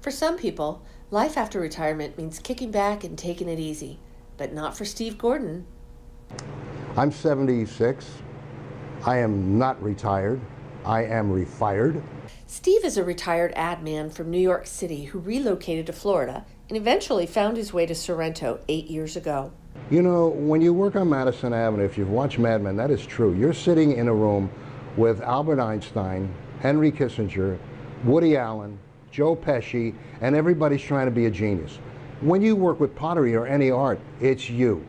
For some people, life after retirement means kicking back and taking it easy, but not for Steve Gordon. I'm 76. I am not retired. I am refired. Steve is a retired ad man from New York City who relocated to Florida and eventually found his way to Sorrento 8 years ago. You know, when you work on Madison Avenue, if you've watched Mad Men, that is true. You're sitting in a room with Albert Einstein, Henry Kissinger, Woody Allen, Joe Pesci, and everybody's trying to be a genius. When you work with pottery or any art, it's you.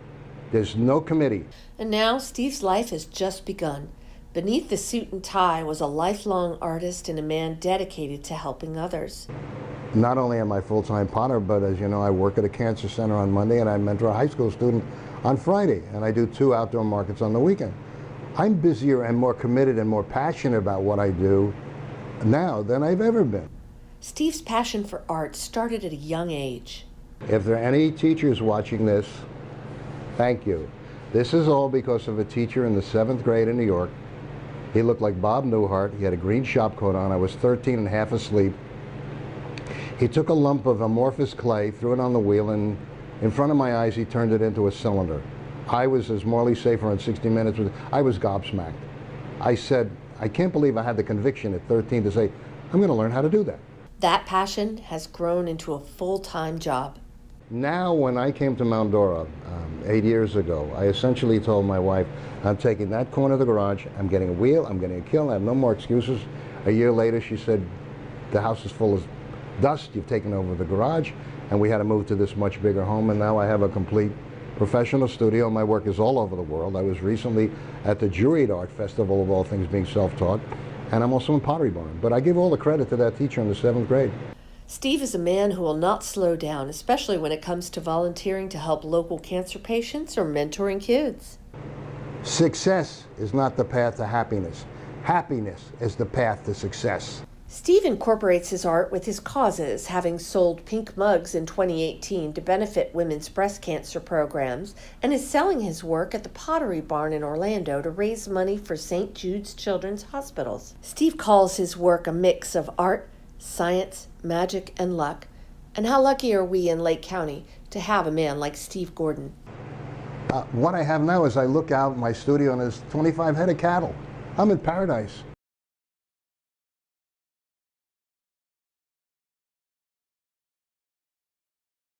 There's no committee. And now Steve's life has just begun. Beneath the suit and tie was a lifelong artist and a man dedicated to helping others. Not only am I a full-time potter, but as you know, I work at a cancer center on Monday and I mentor a high school student on Friday, and I do 2 outdoor markets on the weekend. I'm busier and more committed and more passionate about what I do now than I've ever been. Steve's passion for art started at a young age. If there are any teachers watching this, thank you. This is all because of a teacher in the 7th grade in New York. He looked like Bob Newhart. He had a green shop coat on. I was 13 and half asleep. He took a lump of amorphous clay, threw it on the wheel, and in front of my eyes he turned it into a cylinder. I was, as Morley Safer on 60 Minutes, I was gobsmacked. I said, I can't believe I had the conviction at 13 to say, I'm going to learn how to do that. That passion has grown into a full-time job. Now, when I came to Mount Dora 8 years ago, I essentially told my wife, I'm taking that corner of the garage, I'm getting a wheel, I'm getting a kiln, I have no more excuses. A year later, she said, the house is full of dust, you've taken over the garage, and we had to move to this much bigger home, and now I have a complete professional studio. My work is all over the world. I was recently at the Juried Art Festival, of all things being self-taught, and I'm also in Pottery Barn. But I give all the credit to that teacher in the 7th grade. Steve is a man who will not slow down, especially when it comes to volunteering to help local cancer patients or mentoring kids. Success is not the path to happiness. Happiness is the path to success. Steve incorporates his art with his causes, having sold pink mugs in 2018 to benefit women's breast cancer programs, and is selling his work at the Pottery Barn in Orlando to raise money for St. Jude's Children's Hospitals. Steve calls his work a mix of art, science, magic, and luck. And how lucky are we in Lake County to have a man like Steve Gordon? What I have now is I look out in my studio and there's 25 head of cattle. I'm in paradise.